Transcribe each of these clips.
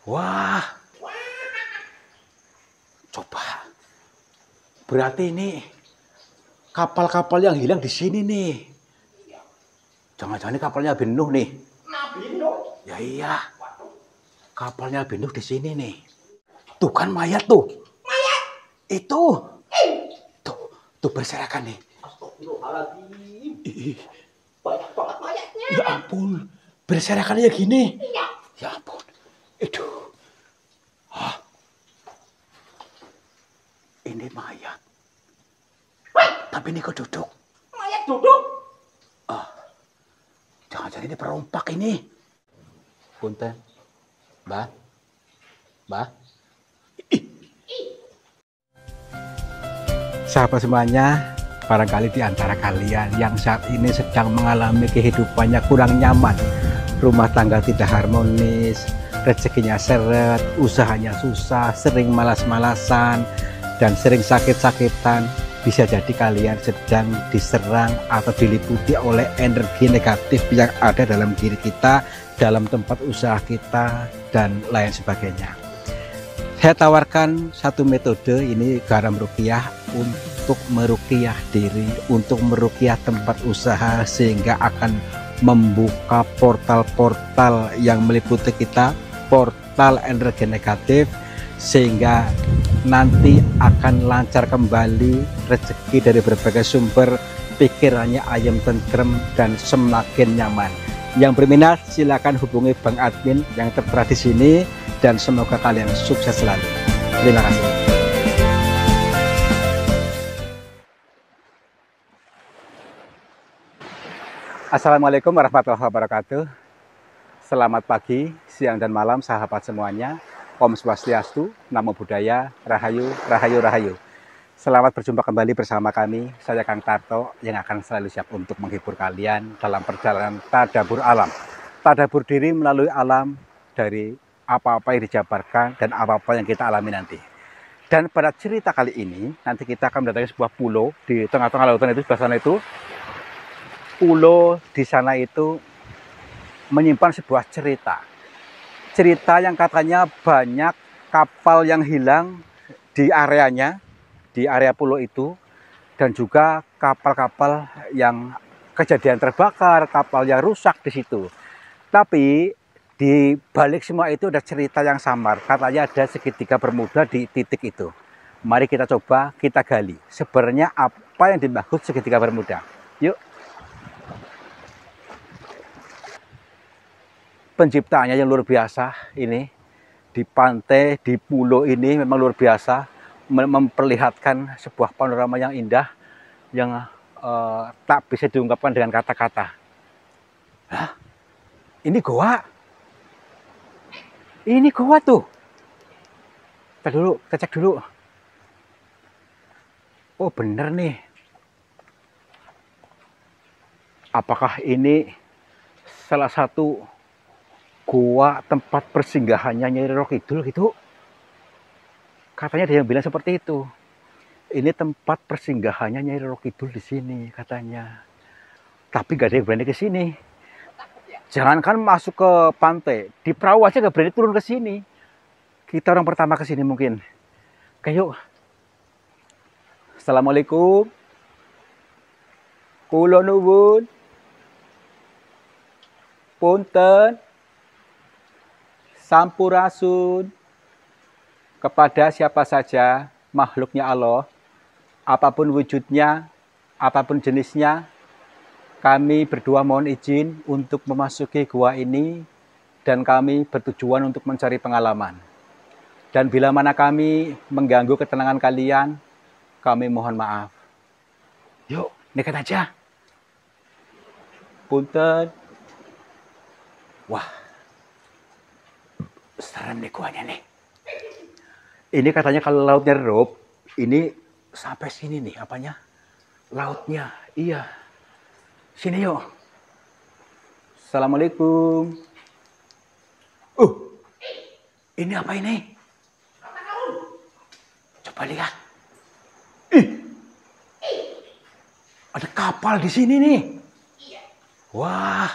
Wah, coba. Berarti ini kapal-kapal yang hilang di sini nih. Jangan-jangan ini kapalnya Nabi Nuh nih. Nabi Nuh? Ya iya. Kapalnya Nabi Nuh di sini nih. Tuh kan mayat tuh. Mayat? Itu. Tuh berserakan nih. Astagfirullahaladzim. Banyak banget mayatnya. Ya ampun. Berserakan ya gini. Iya. Ya ampun. Itu. Hah? Ini mayat. Tapi ini kok duduk. Mayat duduk? Jangan-jangan ini perompak ini. Punten. Mbah. Sahabat semuanya, barangkali di antara kalian yang saat ini sedang mengalami kehidupannya kurang nyaman, rumah tangga tidak harmonis, rezekinya seret, usahanya susah, sering malas-malasan, dan sering sakit-sakitan, bisa jadi kalian sedang diserang atau diliputi oleh energi negatif yang ada dalam diri kita, dalam tempat usaha kita, dan lain sebagainya. Saya tawarkan satu metode, ini garam ruqyah, untuk meruqyah diri, untuk meruqyah tempat usaha, sehingga akan membuka portal-portal yang meliputi kita, portal energi negatif, sehingga nanti akan lancar kembali rezeki dari berbagai sumber, pikirannya ayam tentrem dan semakin nyaman. Yang berminat silakan hubungi Bang Admin yang tertera di sini, dan semoga kalian sukses selalu. Terima kasih. Assalamualaikum warahmatullahi wabarakatuh. Selamat pagi, siang, dan malam sahabat semuanya. Om Swastiastu, Namo Buddhaya, Rahayu, Rahayu, Rahayu. Selamat berjumpa kembali bersama kami, saya Kang Tarto, yang akan selalu siap untuk menghibur kalian dalam perjalanan tadabur alam. Tadabur diri melalui alam, dari apa-apa yang dijabarkan dan apa-apa yang kita alami nanti. Dan pada cerita kali ini, nanti kita akan mendatangi sebuah pulau di tengah-tengah lautan itu, sebelah sana itu. Pulau di sana itu menyimpan sebuah cerita. Cerita yang katanya banyak kapal yang hilang di areanya, di area pulau itu, dan juga kapal-kapal yang kejadian terbakar, kapal yang rusak di situ. Tapi di balik semua itu ada cerita yang samar, katanya ada segitiga bermuda di titik itu. Mari kita coba, kita gali. Sebenarnya apa yang dimaksud segitiga bermuda? Yuk. Penciptaannya yang luar biasa ini. Di pantai, di pulau ini memang luar biasa. Memperlihatkan sebuah panorama yang indah, yang tak bisa diungkapkan dengan kata-kata. Hah? Ini goa. Ini goa tuh. Kita cek dulu. Oh bener nih. Apakah ini salah satu goa tempat persinggahannya Nyai Roro Kidul gitu? Katanya ada yang bilang seperti itu. Ini tempat persinggahannya Nyai Roro Kidul di sini katanya. Tapi gak ada yang berani ke sini. Jangankan masuk ke pantai, di perahu aja gak berani turun ke sini. Kita orang pertama ke sini mungkin. Oke yuk. Assalamualaikum. Kula nuwun. Punten. Sampurasun. Kepada siapa saja makhluknya Allah, apapun wujudnya, apapun jenisnya, kami berdua mohon izin untuk memasuki gua ini, dan kami bertujuan untuk mencari pengalaman. Dan bila mana kami mengganggu ketenangan kalian, kami mohon maaf. Yuk, nekat aja. Punten. Wah, serem nih guanya nih. Ini katanya kalau lautnya redup, ini sampai sini nih apanya? Lautnya, iya. Sini yuk. Assalamualaikum. Ini apa ini? Coba lihat. Ada kapal di sini nih. Wah.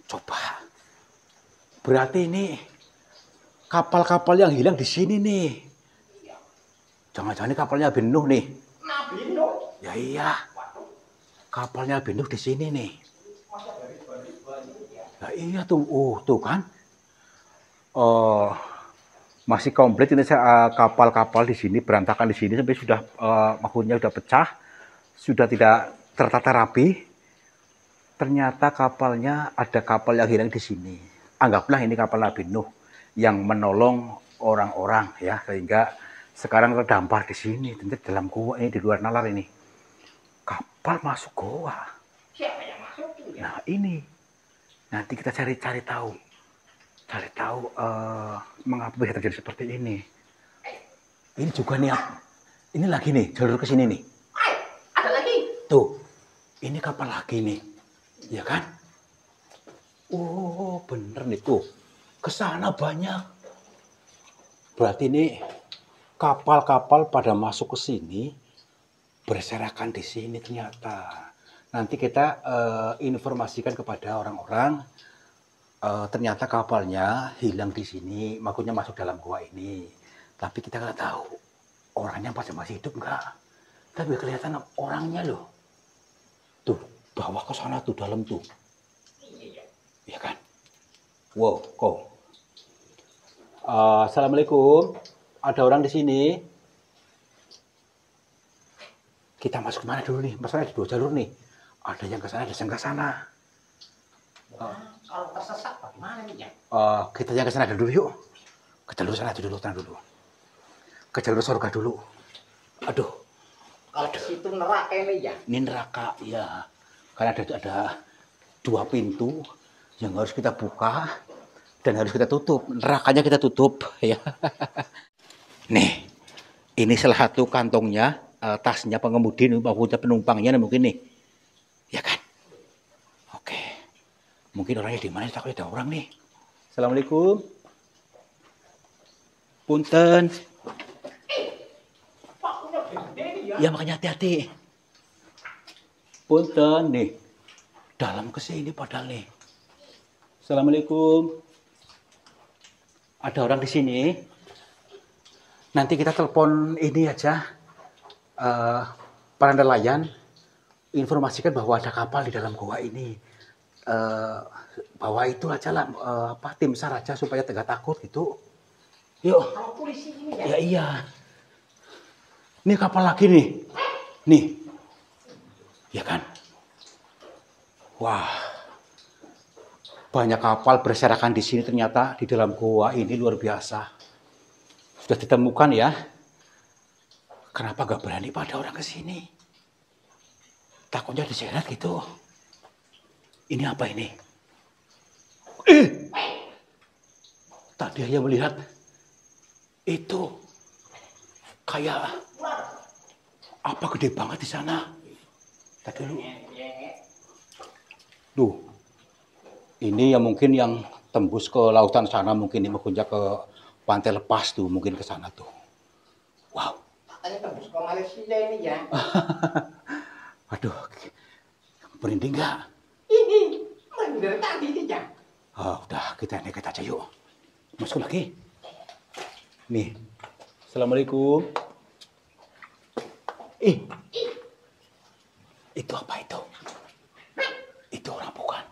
Coba. Berarti ini kapal-kapal yang hilang di sini nih. Jangan-jangan ini kapalnya Nabi Nuh nih. Nabi Nuh. Ya iya. Kapalnya Nabi Nuh di sini nih. Ya iya tuh. Tuh kan. Masih komplit ini kapal-kapal di sini berantakan di sini sampai sudah maksudnya sudah pecah, sudah tidak tertata rapi. Ternyata kapalnya ada kapal yang hilang di sini. Anggaplah ini kapal Nabi Nuh yang menolong orang-orang ya, sehingga sekarang terdampar di sini, tentu dalam gua ini di luar nalar ini. Kapal masuk goa. Siapa yang masuk? Nah ini nanti kita cari tahu mengapa bisa terjadi seperti ini. Ini juga nih, ini lagi nih jalur ke sini nih. Ada lagi. Tuh, ini kapal lagi nih, ya kan? Oh bener nih tuh, ke sana banyak. Berarti ini kapal-kapal pada masuk ke sini, berserakan di sini ternyata. Nanti kita informasikan kepada orang-orang. Ternyata kapalnya hilang di sini, maksudnya masuk dalam gua ini. Tapi kita nggak tahu orangnya masih hidup nggak. Tapi kelihatan orangnya loh. Tuh, bawa ke sana tuh dalam tuh. Iya kan? Wow, kok. Assalamualaikum. Ada orang di sini. Kita masuk kemana dulu nih? Masalahnya di 2 jalur nih. Ada yang ke sana, ada yang ke sana. Kalau tersesat bagaimana nih ya? Kita yang ke sana dulu yuk. Ke jalur sana dulu, tenang dulu. Ke jalur surga dulu. Aduh. Kalau ke situ neraka ini ya? Ini neraka, ya. Karena ada 2 pintu yang harus kita buka dan harus kita tutup. Nerakanya kita tutup, ya. Nih, ini salah satu kantongnya, tasnya pengemudi, maksudnya penumpangnya mungkin nih, ya kan? Oke, mungkin orangnya di mana? Takutnya ada orang nih. Assalamualaikum. Punten. Pakunya gede nih ya? Ya makanya hati-hati. Punten nih. Dalam ke sini padahal nih. Assalamualaikum. Ada orang di sini. Nanti kita telepon ini aja. Para nelayan. Informasikan bahwa ada kapal di dalam goa ini. Bawa itu aja lah. Tim SAR aja supaya tidak takut gitu. Yuk. Kalau polisi ini ya? Ya iya. Ini kapal lagi nih. Nih. Ya kan? Wah. Banyak kapal berserakan di sini ternyata di dalam goa ini luar biasa. Sudah ditemukan ya. Kenapa gak berani pada orang ke sini? Takutnya diseret gitu. Ini apa ini? Tadi hanya melihat itu kayak apa gede banget di sana. Tadi dulu. Duh. Ini yang mungkin yang tembus ke lautan sana, mungkin ini mengunjak ke pantai lepas tuh, mungkin ke sana tuh. Wow. Katanya tembus ke Malaysia ini ya? Aduh. Merinding nggak? Ini, merinding dari tadi nih ya? Udah, kita nekat aja yuk. Masuk lagi. Nih. Assalamualaikum. Itu apa itu? Itu orang bukan?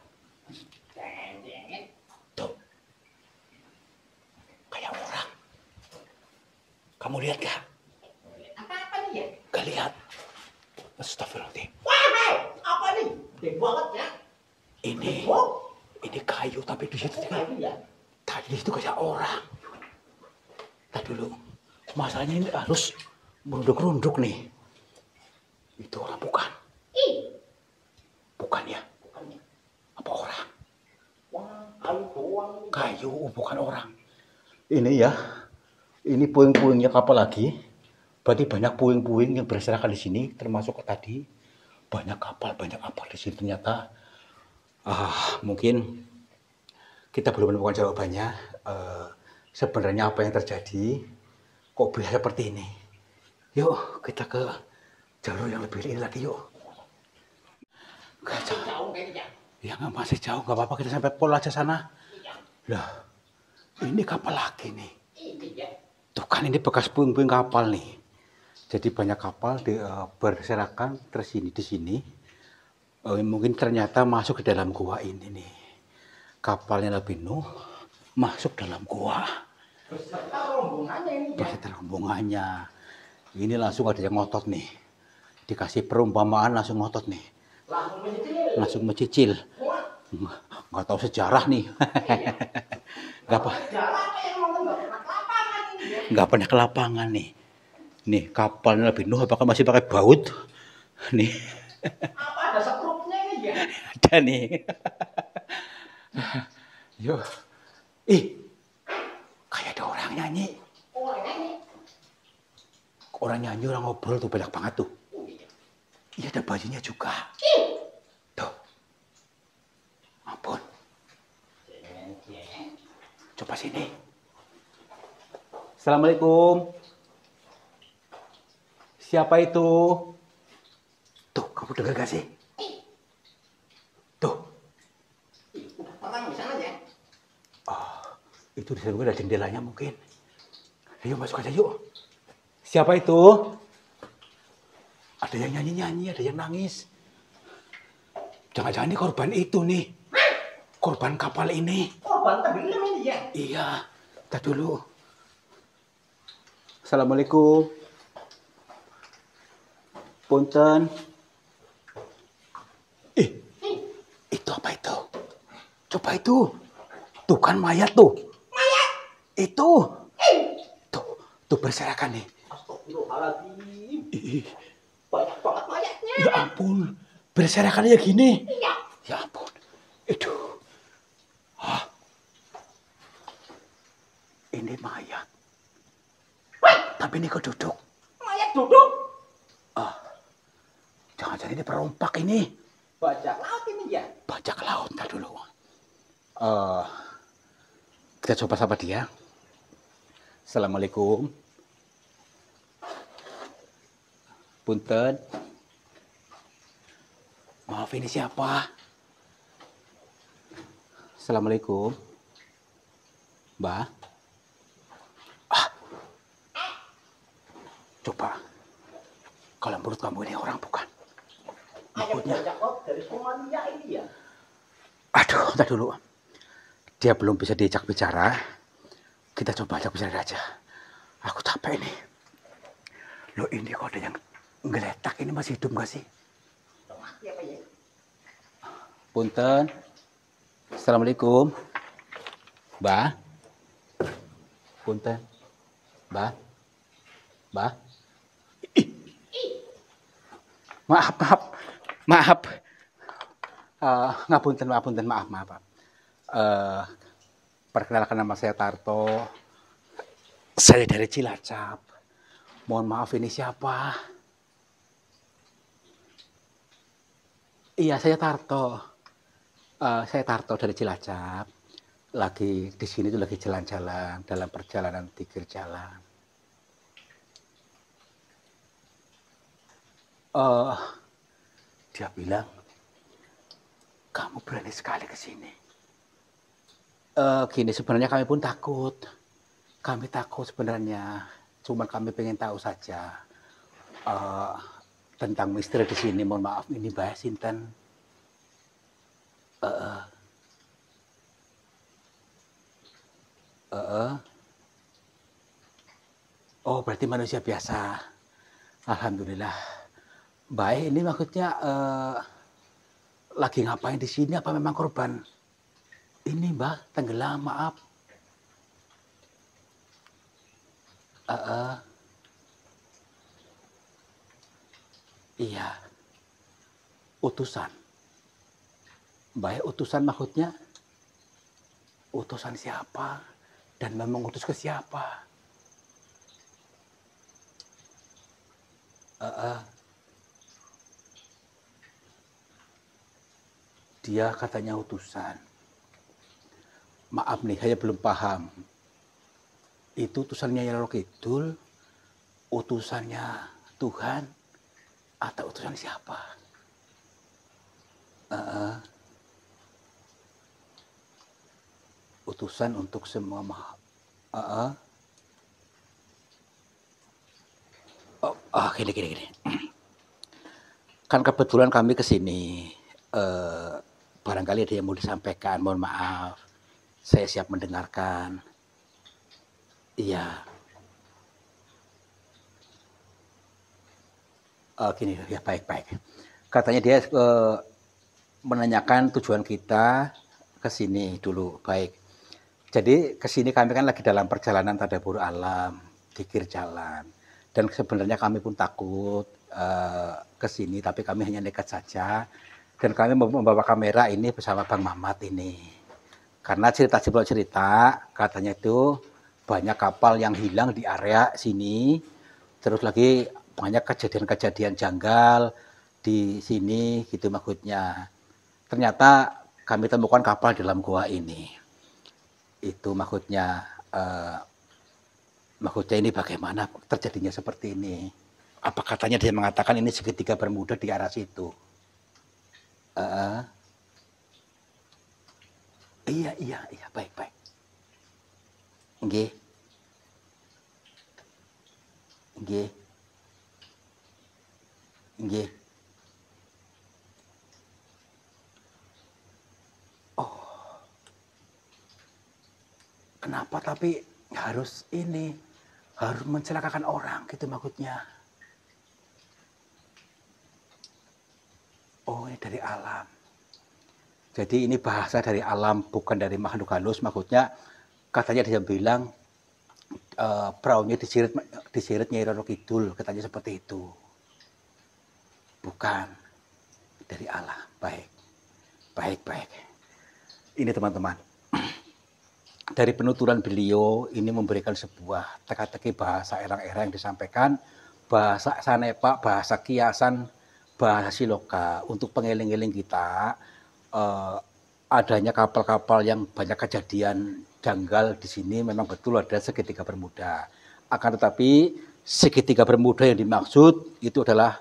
Tuh. Kayak orang. Kamu lihat gak? Apa nih ya? Gak lihat. Astagfirullahaladzim. Wah, apa nih? Gede banget ya? Ini kayu tapi di situ juga. Ya? Tadi itu kayak orang. Tadi dulu. Masalahnya ini harus merunduk-runduk nih. Itu orang bukan? Bukan ya? Apa orang? Wah, kayu doang. Kayu, bukan orang. Ini ya. Ini puing-puingnya kapal lagi. Berarti banyak puing-puing yang berserakan di sini, termasuk tadi. Banyak kapal di sini ternyata. Mungkin kita belum menemukan jawabannya. Sebenarnya apa yang terjadi? Kok bisa seperti ini? Yuk, kita ke jalur yang lebih ini lagi yuk. Jauh kayaknya. Ya nggak masih jauh, nggak apa-apa kita sampai pol aja sana. Lah, Ini kapal lagi nih. Ini ya. Tuh kan ini bekas puing-puing kapal nih. Jadi banyak kapal berserakan tersini di sini. Mungkin ternyata masuk ke dalam gua ini nih. Kapalnya lebih nuh masuk dalam gua. Beserta rombongannya ini ya. Beserta rombongannya. Ini langsung ada yang ngotot nih. Dikasih perumpamaan langsung ngotot nih. Langsung mencicil. Langsung mencicil. Nggak tahu sejarah nih. Nggak apa. Sejarah apa yang nonton nggak pernah ke lapangan ini ya. Nggak pernah ke lapangan nih. Nih kapalnya lebih nuh apakah masih pakai baut? Nih. Apa ada sekrupnya ini ya? Ada nih. Yuk. Ih. Kayak ada orang nyanyi. Orang ini. Orang nyanyi, orang ngobrol tuh banyak banget tuh. Oh iya. Iya ada bajunya juga. Tuh. Ampun. Coba sini. Assalamualaikum. Siapa itu? Tuh, kamu dengar gak sih? Tuh. Perang di sana ya. Itu di sana ada jendelanya mungkin. Ayo masuk aja yuk. Siapa itu? Ada yang nyanyi-nyanyi, ada yang nangis. Jangan-jangan ini korban itu nih. Korban kapal ini. Korban tenggelam ini ya. Iya, kita dulu. Assalamualaikum. Punten. Itu apa itu? Coba itu. Tuh kan mayat tuh. Mayat. Itu. Tuh berserakan nih. Astagfirullahaladzim. Ih, Banyak banget mayatnya. ya ampun. Berserakan ya gini. Iya. Ya ampun. Itu. Hah? Ini mayat. Tapi ini kok duduk. Mayat duduk. Jangan-jangan ini perompak ini. Bajak laut ini ya. Bajak laut, ntar dulu. Kita coba sapa dia. Assalamualaikum. Punten. Maaf ini siapa? Assalamualaikum. Mbak. Coba. Kalau menurut kamu ini orang bukan? Ayam Maksudnya. bajak laut dari Somalia ini ya. Aduh, ntar dulu. Dia belum bisa diajak bicara. Kita coba ajak bicara aja. Aku capek nih. Loh ini kok ada yang ngeletak, ini masih hidup gak sih? Mati apa ya? Punten. Assalamualaikum. Mbak. Punten. Mbak. Mbak. Maaf, maaf. Maaf. Ngapunten, ngapunten, maaf, maaf. Perkenalkan nama saya Tarto. Saya dari Cilacap. Mohon maaf ini siapa? Iya, saya Tarto. Saya Tarto dari Cilacap. Lagi di sini tuh lagi jalan-jalan dalam perjalanan pikir jalan. Dia bilang, kamu berani sekali ke sini. Gini sebenarnya kami pun takut. Kami takut sebenarnya. Cuma kami pengen tahu saja tentang misteri di sini. Mohon maaf ini Mbak Sinten. Oh berarti manusia biasa. Alhamdulillah. Baik ini maksudnya lagi ngapain di sini? Apa memang korban? Ini Mbak tenggelam, maaf. Iya. Utusan. Baik utusan maksudnya? Utusan siapa? Dan memang utus ke siapa? Dia katanya utusan. Maaf nih, saya belum paham. Itu utusannya Nyai Kidul, utusannya Tuhan, atau utusan siapa? utusan untuk semua uh, gini. Kan kebetulan kami ke sini, barangkali ada yang mau disampaikan, mohon maaf. Saya siap mendengarkan. Iya. Gini ya, baik. Katanya dia menanyakan tujuan kita ke sini dulu. Baik. Jadi ke sini kami kan lagi dalam perjalanan tadabbur alam, zikir jalan. Dan sebenarnya kami pun takut ke sini, tapi kami hanya nekat saja. Dan kami membawa kamera ini bersama Bang Mamat ini. Karena cerita katanya itu banyak kapal yang hilang di area sini. Terus lagi banyak kejadian-kejadian janggal di sini gitu maksudnya. Ternyata kami temukan kapal di dalam gua ini. Itu maksudnya ini bagaimana terjadinya seperti ini. Apa katanya dia mengatakan ini segitiga Bermuda di arah situ. Iya, baik. Nggih. Oh, kenapa tapi harus mencelakakan orang gitu maksudnya. Oh, ini dari alam. Jadi ini bahasa dari alam, bukan dari makhluk halus. Maksudnya katanya dia bilang perahunya diseret Nyai Roro Kidul, katanya seperti itu. Bukan dari alam. Baik. Ini teman-teman. Dari penuturan beliau ini memberikan sebuah teka-teki bahasa erang-erang yang disampaikan, bahasa sanepa, bahasa kiasan, bahasa siloka untuk pengeling-eling kita. Adanya kapal-kapal yang banyak kejadian janggal di sini memang betul ada segitiga Bermuda. Akan tetapi segitiga Bermuda yang dimaksud itu adalah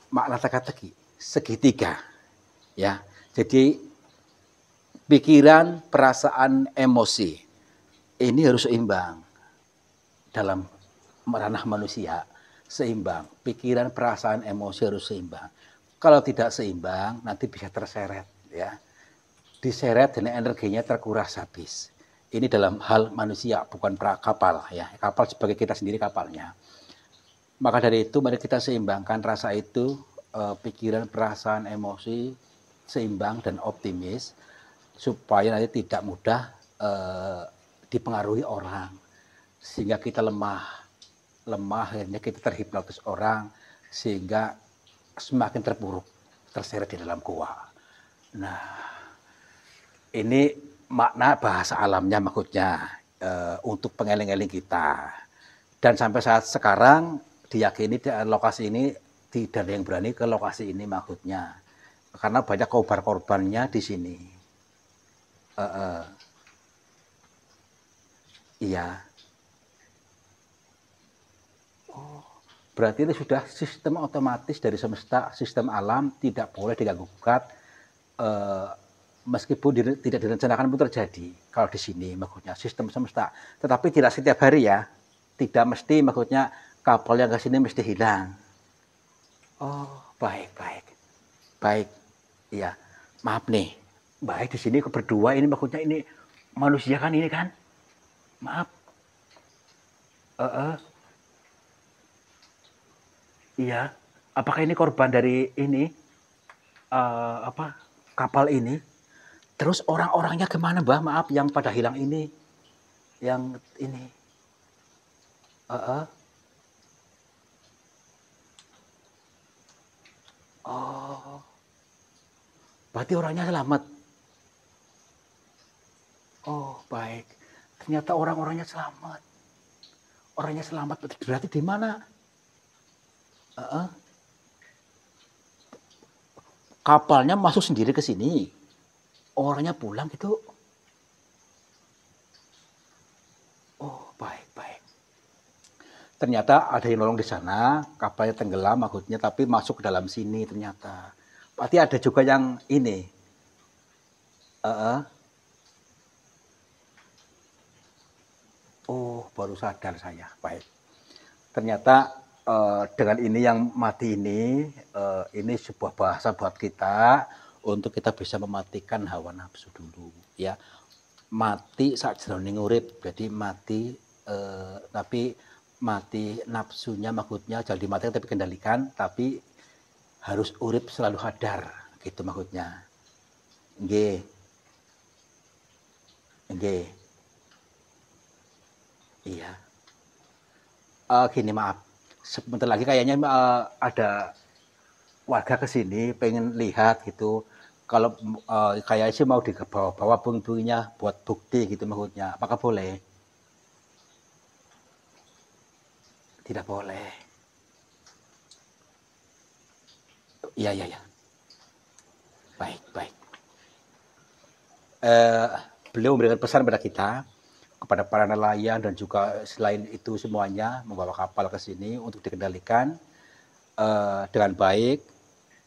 makna teka-teki segitiga, ya. Jadi pikiran, perasaan, emosi ini harus seimbang dalam ranah manusia, seimbang. Pikiran, perasaan, emosi harus seimbang. Kalau tidak seimbang nanti bisa terseret, ya. Diseret dan energinya terkuras habis. Ini dalam hal manusia, bukan kapal, ya. Kapal sebagai kita sendiri kapalnya. Maka dari itu mari kita seimbangkan rasa itu, pikiran, perasaan, emosi seimbang dan optimis supaya nanti tidak mudah dipengaruhi orang sehingga kita lemah akhirnya kita terhipnotis orang sehingga semakin terpuruk, terseret di dalam gua. Nah, ini makna bahasa alamnya maksudnya untuk pengeling-eling kita. Dan sampai saat sekarang diyakini lokasi ini tidak ada yang berani ke lokasi ini maksudnya. Karena banyak korban-korbannya di sini. Iya. Oh, berarti ini sudah sistem otomatis dari semesta, sistem alam tidak boleh diganggu-gugat. Meskipun tidak direncanakan pun terjadi kalau di sini maksudnya sistem semesta, tetapi tidak setiap hari ya, tidak mesti maksudnya kapal yang ke sini mesti hilang. Oh, baik, iya, maaf nih, baik di sini berdua ini maksudnya ini manusia kan ini kan, maaf, iya, apakah ini korban dari ini kapal ini? Terus orang-orangnya kemana, Mbah? Maaf, yang pada hilang ini, yang ini. Oh, berarti orangnya selamat. Oh, baik. Ternyata orang-orangnya selamat. Orangnya selamat, berarti di mana? Kapalnya masuk sendiri ke sini. Orangnya pulang gitu. Oh, baik. Ternyata ada yang nolong di sana, kapalnya tenggelam maksudnya, tapi masuk ke dalam sini ternyata. Berarti ada juga yang ini. Oh, baru sadar saya. Baik. Ternyata dengan ini yang mati ini sebuah bahasa buat kita untuk kita bisa mematikan hawa nafsu dulu, ya. Mati sakjroning urip, jadi mati tapi mati nafsunya maksudnya jangan dimatikan tapi kendalikan, tapi harus urip selalu hadar, gitu maksudnya. Nggih. Nggih. Iya. Gini maaf, sebentar lagi kayaknya ada warga kesini pengen lihat gitu. Kalau kayaknya sih mau dibawa bunga-bunganya buat bukti gitu maksudnya. Apakah boleh? Tidak boleh. Iya, iya, iya. Baik, baik. Beliau memberikan pesan pada kita, kepada para nelayan dan juga selain itu semuanya membawa kapal ke sini untuk dikendalikan dengan baik,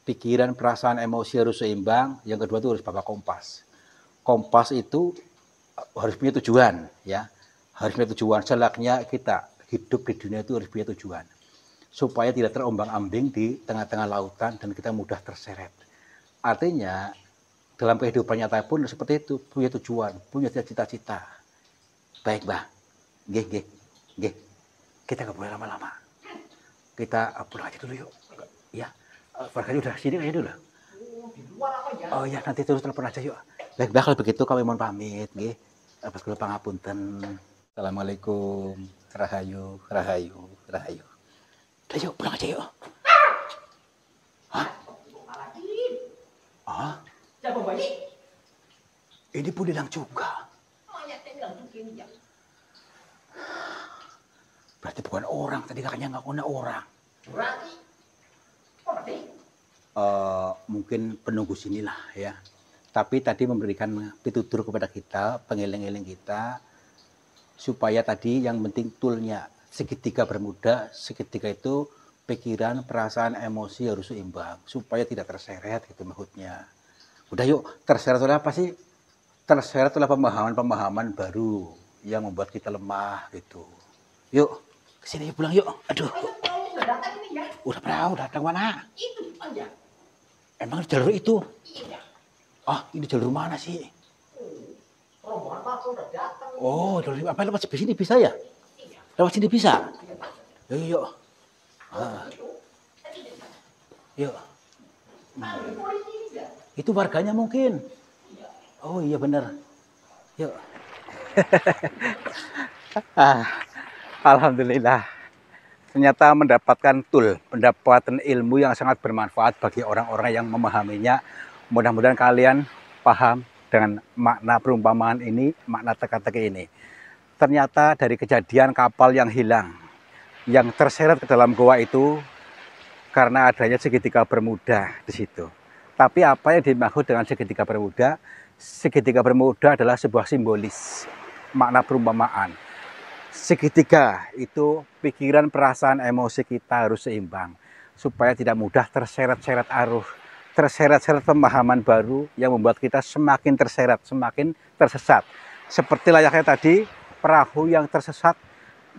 pikiran, perasaan, emosi harus seimbang. Yang kedua itu harus bawa kompas. Kompas itu harus punya tujuan, ya, harus punya tujuan. Selaknya kita hidup di dunia itu harus punya tujuan, supaya tidak terombang-ambing di tengah-tengah lautan dan kita mudah terseret. Artinya dalam kehidupan nyata pun seperti itu, punya tujuan, punya cita-cita. Baik, Mbah. Nggih, nggih. Nggih. Kita nggak boleh lama-lama. Kita pulang aja dulu yuk. Ya. Warganya udah sini kayaknya dulu. Di luar aja. Oh ya, nanti terus telepon aja yuk. Baik, Mbah, kalau begitu kami mohon pamit, nggih. Atas kula pangapunten. Assalamualaikum. Rahayu, rahayu, rahayu. Udah yuk, pulang aja yuk. Hah? Ah? Siapa bayi? Ini pun hilang juga. Ya. Berarti bukan orang, tadi kakaknya ngakunya orang. Berarti apa sih? Mungkin penunggu sinilah ya. Tapi tadi memberikan pitutur kepada kita, pengeling-eling kita, supaya tadi yang penting toolnya segitiga bermuda, segitiga itu pikiran, perasaan, emosi harus seimbang, supaya tidak terseret gitu maksudnya. Udah yuk, terseret oleh apa sih? Terseret oleh pemahaman-pemahaman baru yang membuat kita lemah gitu. Yuk, kesini yuk, pulang yuk. Aduh. Udah datang ini ya? Udah datang mana? Itu aja. Emang jalur itu? Iya. Ah, ini jalur mana sih? Rombongan Pak udah datang. Oh, jalur apa lewat sini bisa ya? Iya. Lewat sini bisa? Iya, Pak. Yuk. Ah, yuk. Polisi juga. Itu warganya mungkin. Iya. Oh iya benar. Yuk. Alhamdulillah. Ternyata mendapatkan tool, mendapatkan ilmu yang sangat bermanfaat bagi orang-orang yang memahaminya. Mudah-mudahan kalian paham dengan makna perumpamaan ini, makna teka-teki ini. Ternyata dari kejadian kapal yang hilang, yang terseret ke dalam goa itu karena adanya segitiga bermuda di situ. Tapi apa yang dimaksud dengan segitiga bermuda? Segitiga bermuda adalah sebuah simbolis, makna perumpamaan. Segitiga itu pikiran, perasaan, emosi kita harus seimbang supaya tidak mudah terseret-seret arus, terseret-seret pemahaman baru yang membuat kita semakin terseret, semakin tersesat. Seperti layaknya tadi perahu yang tersesat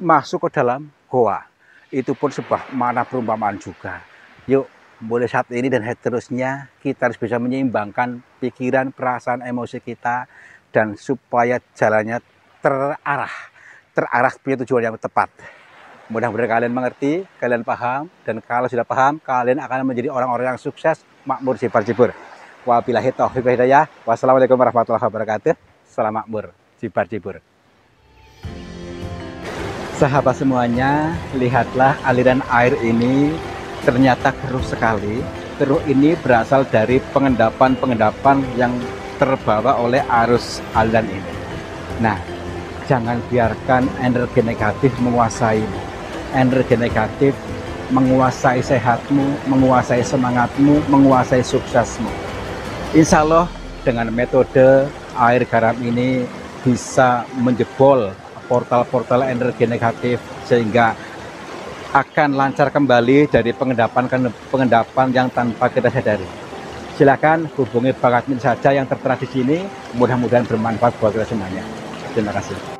masuk ke dalam goa. Itu pun sebuah makna perumpamaan juga. Yuk, mulai saat ini dan seterusnya kita harus bisa menyeimbangkan pikiran, perasaan, emosi kita dan supaya jalannya terarah punya tujuan yang tepat. Mudah-mudahan kalian mengerti, kalian paham, dan kalau sudah paham, kalian akan menjadi orang-orang yang sukses, makmur, jibar-jibur. Wabillahi taufiq wal hidayah. Wassalamualaikum warahmatullahi wabarakatuh. Salam makmur, jibar-jibur. Sahabat semuanya, lihatlah aliran air ini ternyata keruh sekali. Keruh ini berasal dari pengendapan-pengendapan yang terbawa oleh arus aliran ini. Nah, jangan biarkan energi negatif menguasaimu. Energi negatif menguasai sehatmu, menguasai semangatmu, menguasai suksesmu. Insya Allah dengan metode air garam ini bisa menjebol portal-portal energi negatif sehingga akan lancar kembali dari pengendapan yang tanpa kita sadari. Silakan hubungi Bang Admin saja yang tertera di sini. Mudah-mudahan bermanfaat buat kita semuanya. Terima kasih.